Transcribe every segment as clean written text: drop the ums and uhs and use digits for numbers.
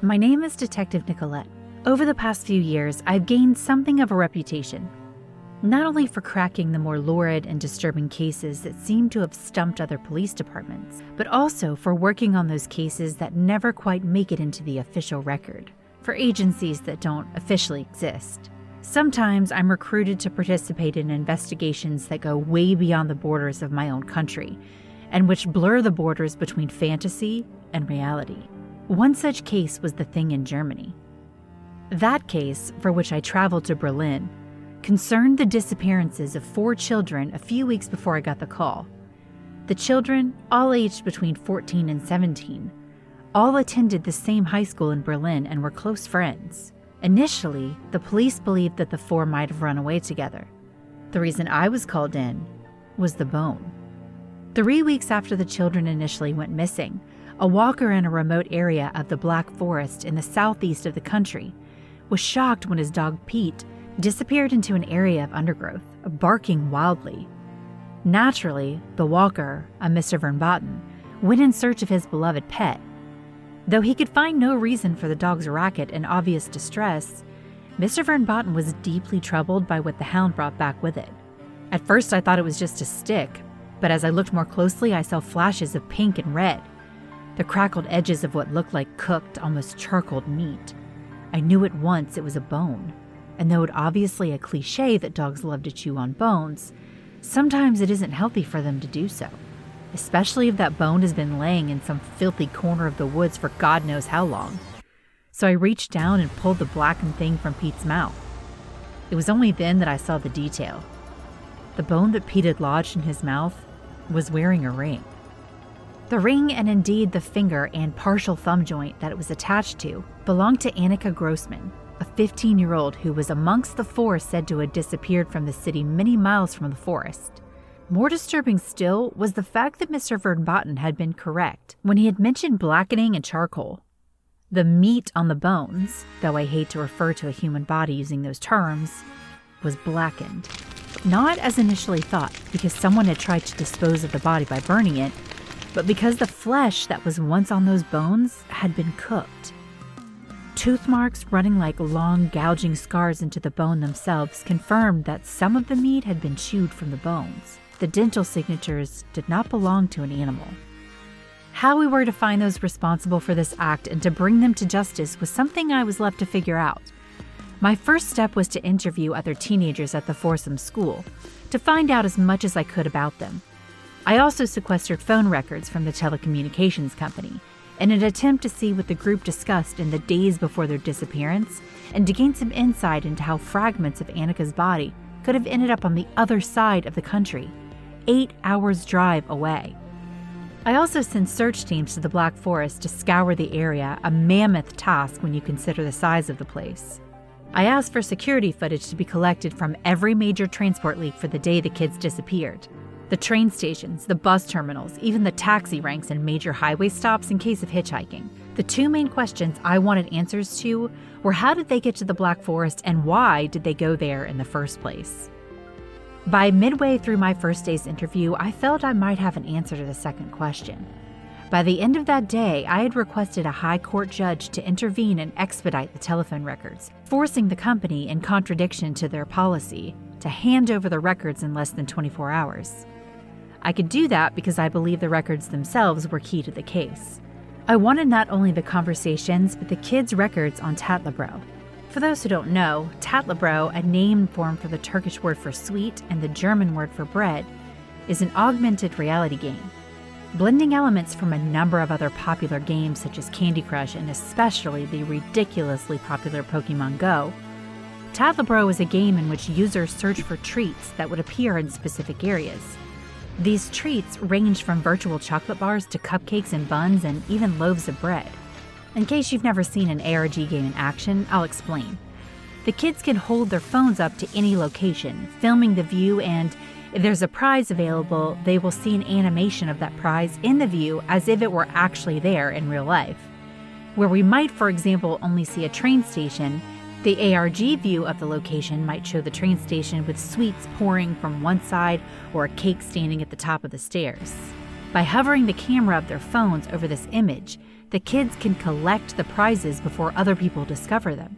My name is Detective Nicolette. Over the past few years, I've gained something of a reputation, not only for cracking the more lurid and disturbing cases that seem to have stumped other police departments, but also for working on those cases that never quite make it into the official record, for agencies that don't officially exist. Sometimes I'm recruited to participate in investigations that go way beyond the borders of my own country, and which blur the borders between fantasy and reality. One such case was the thing in Germany. That case, for which I traveled to Berlin, concerned the disappearances of 4 children a few weeks before I got the call. The children, all aged between 14 and 17, all attended the same high school in Berlin and were close friends. Initially, the police believed that the 4 might have run away together. The reason I was called in was the bone. 3 weeks after the children initially went missing, a walker in a remote area of the Black Forest in the southeast of the country was shocked when his dog Pete disappeared into an area of undergrowth, barking wildly. Naturally, the walker, a Mr. Vernbaten, went in search of his beloved pet. Though he could find no reason for the dog's racket and obvious distress, Mr. Vernbaten was deeply troubled by what the hound brought back with it. At first I thought it was just a stick, but as I looked more closely I saw flashes of pink and red, the crackled edges of what looked like cooked, almost charcoaled meat. I knew at once it was a bone, and though it's obviously a cliche that dogs love to chew on bones, sometimes it isn't healthy for them to do so, especially if that bone has been laying in some filthy corner of the woods for God knows how long. So I reached down and pulled the blackened thing from Pete's mouth. It was only then that I saw the detail. The bone that Pete had lodged in his mouth was wearing a ring. The ring, and indeed the finger and partial thumb joint that it was attached to, belonged to Annika Grossman, a 15-year-old who was amongst the 4 said to have disappeared from the city many miles from the forest. More disturbing still was the fact that Mr. Vernbaten had been correct when he had mentioned blackening and charcoal. The meat on the bones, though I hate to refer to a human body using those terms, was blackened. Not as initially thought, because someone had tried to dispose of the body by burning it, but because the flesh that was once on those bones had been cooked. Tooth marks running like long gouging scars into the bone themselves confirmed that some of the meat had been chewed from the bones. The dental signatures did not belong to an animal. How we were to find those responsible for this act and to bring them to justice was something I was left to figure out. My first step was to interview other teenagers at the foursome school, to find out as much as I could about them. I also sequestered phone records from the telecommunications company in an attempt to see what the group discussed in the days before their disappearance and to gain some insight into how fragments of Annika's body could have ended up on the other side of the country, 8 hours' drive away. I also sent search teams to the Black Forest to scour the area, a mammoth task when you consider the size of the place. I asked for security footage to be collected from every major transport leak for the day the kids disappeared. The train stations, the bus terminals, even the taxi ranks and major highway stops in case of hitchhiking. The 2 main questions I wanted answers to were how did they get to the Black Forest and why did they go there in the first place? By midway through my first day's interview, I felt I might have an answer to the second question. By the end of that day, I had requested a high court judge to intervene and expedite the telephone records, forcing the company, in contradiction to their policy, to hand over the records in less than 24 hours. I could do that because I believe the records themselves were key to the case. I wanted not only the conversations, but the kids' records on Tatlibrot. For those who don't know, Tatlibrot, a name formed for the Turkish word for sweet and the German word for bread, is an augmented reality game, blending elements from a number of other popular games such as Candy Crush and especially the ridiculously popular Pokemon Go. Tatlibrot is a game in which users search for treats that would appear in specific areas. These treats range from virtual chocolate bars to cupcakes and buns and even loaves of bread. In case you've never seen an ARG game in action, I'll explain. The kids can hold their phones up to any location, filming the view, and if there's a prize available, they will see an animation of that prize in the view as if it were actually there in real life. Where we might, for example, only see a train station, the ARG view of the location might show the train station with sweets pouring from one side or a cake standing at the top of the stairs. By hovering the camera of their phones over this image, the kids can collect the prizes before other people discover them.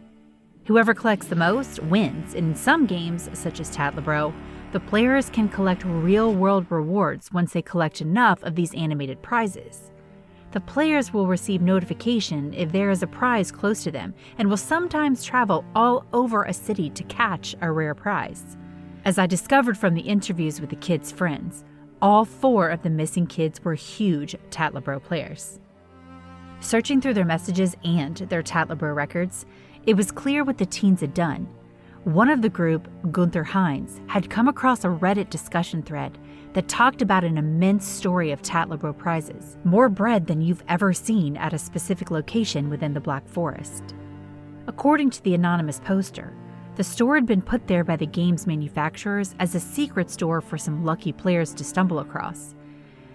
Whoever collects the most wins, and in some games, such as Tatlibrot, the players can collect real-world rewards once they collect enough of these animated prizes. The players will receive notification if there is a prize close to them and will sometimes travel all over a city to catch a rare prize. As I discovered from the interviews with the kids' friends, all 4 of the missing kids were huge Tatlibrot players. Searching through their messages and their Tatlibrot records, it was clear what the teens had done. One of the group, Gunther Heinz, had come across a Reddit discussion thread that talked about an immense story of Tatlibrot prizes, more bread than you've ever seen at a specific location within the Black Forest. According to the anonymous poster, the store had been put there by the game's manufacturers as a secret store for some lucky players to stumble across.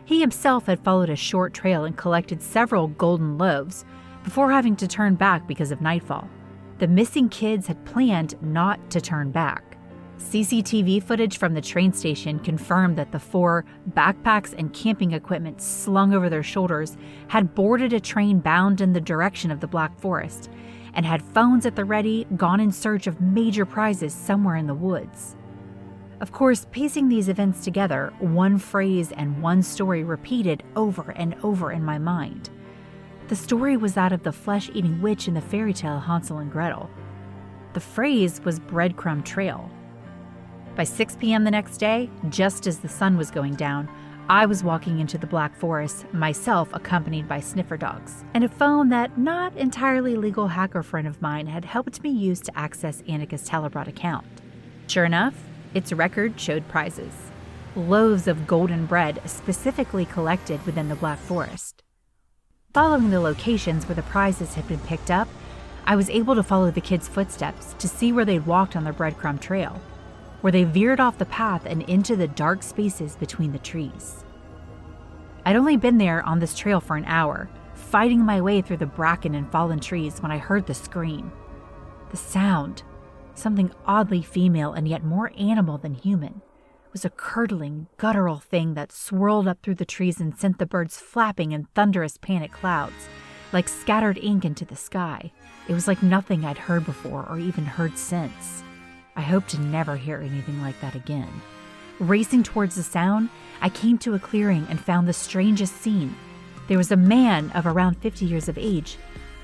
He himself had followed a short trail and collected several golden loaves before having to turn back because of nightfall. The missing kids had planned not to turn back. CCTV footage from the train station confirmed that the 4 backpacks and camping equipment slung over their shoulders had boarded a train bound in the direction of the Black Forest and had phones at the ready, gone in search of major prizes somewhere in the woods. Of course, piecing these events together, one phrase and one story repeated over and over in my mind. The story was that of the flesh-eating witch in the fairy tale Hansel and Gretel. The phrase was breadcrumb trail. By 6 p.m. the next day, just as the sun was going down, I was walking into the Black Forest, myself accompanied by sniffer dogs, and a phone that not entirely legal hacker friend of mine had helped me use to access Annika's Tatlibrot account. Sure enough, its record showed prizes. Loaves of golden bread specifically collected within the Black Forest. Following the locations where the prizes had been picked up, I was able to follow the kids' footsteps to see where they'd walked on the breadcrumb trail, where they veered off the path and into the dark spaces between the trees. I'd only been there on this trail for an hour, fighting my way through the bracken and fallen trees when I heard the scream. The sound, something oddly female and yet more animal than human, was a curdling, guttural thing that swirled up through the trees and sent the birds flapping in thunderous panic clouds, like scattered ink into the sky. It was like nothing I'd heard before or even heard since. I hope to never hear anything like that again. Racing towards the sound, I came to a clearing and found the strangest scene. There was a man of around 50 years of age,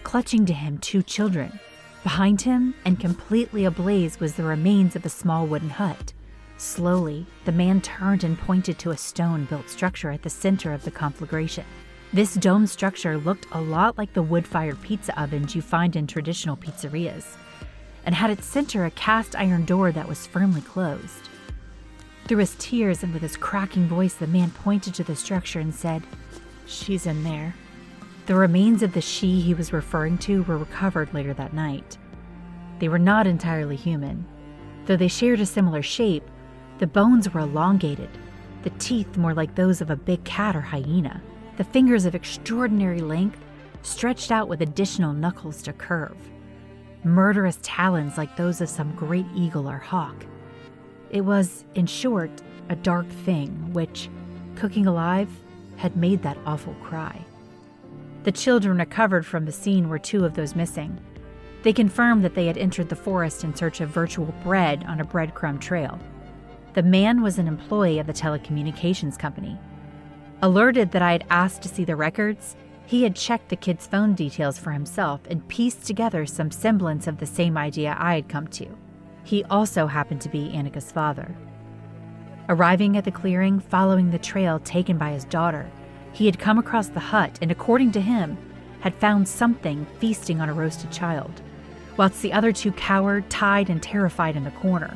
clutching to him 2 children. Behind him, and completely ablaze, was the remains of a small wooden hut. Slowly, the man turned and pointed to a stone-built structure at the center of the conflagration. This dome structure looked a lot like the wood-fired pizza ovens you find in traditional pizzerias, and had its center a cast iron door that was firmly closed. Through his tears and with his cracking voice, the man pointed to the structure and said, "She's in there." The remains of the she he was referring to were recovered later that night. They were not entirely human. Though they shared a similar shape, the bones were elongated, the teeth more like those of a big cat or hyena, the fingers of extraordinary length, stretched out with additional knuckles to curve. Murderous talons like those of some great eagle or hawk. It was, in short, a dark thing which, cooking alive, had made that awful cry. The children recovered from the scene were 2 of those missing. They confirmed that they had entered the forest in search of virtual bread on a breadcrumb trail. The man was an employee of the telecommunications company. Alerted that I had asked to see the records, he had checked the kids' phone details for himself and pieced together some semblance of the same idea I had come to. He also happened to be Annika's father. Arriving at the clearing, following the trail taken by his daughter, he had come across the hut and, according to him, had found something feasting on a roasted child, whilst the other 2 cowered, tied and terrified in the corner.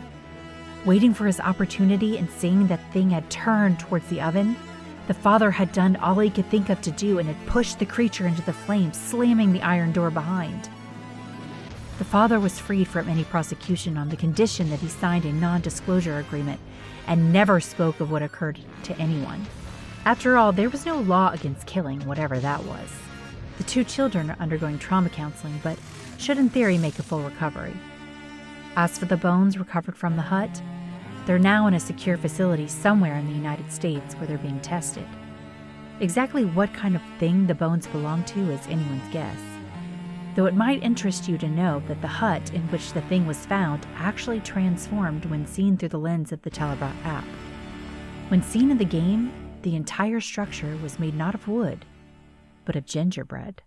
Waiting for his opportunity and seeing that thing had turned towards the oven, the father had done all he could think of to do and had pushed the creature into the flames, slamming the iron door behind. The father was freed from any prosecution on the condition that he signed a non-disclosure agreement and never spoke of what occurred to anyone. After all, there was no law against killing, whatever that was. The 2 children are undergoing trauma counseling, but should in theory make a full recovery. As for the bones recovered from the hut, they're now in a secure facility somewhere in the United States where they're being tested. Exactly what kind of thing the bones belong to is anyone's guess, though it might interest you to know that the hut in which the thing was found actually transformed when seen through the lens of the Tatlibrot app. When seen in the game, the entire structure was made not of wood, but of gingerbread.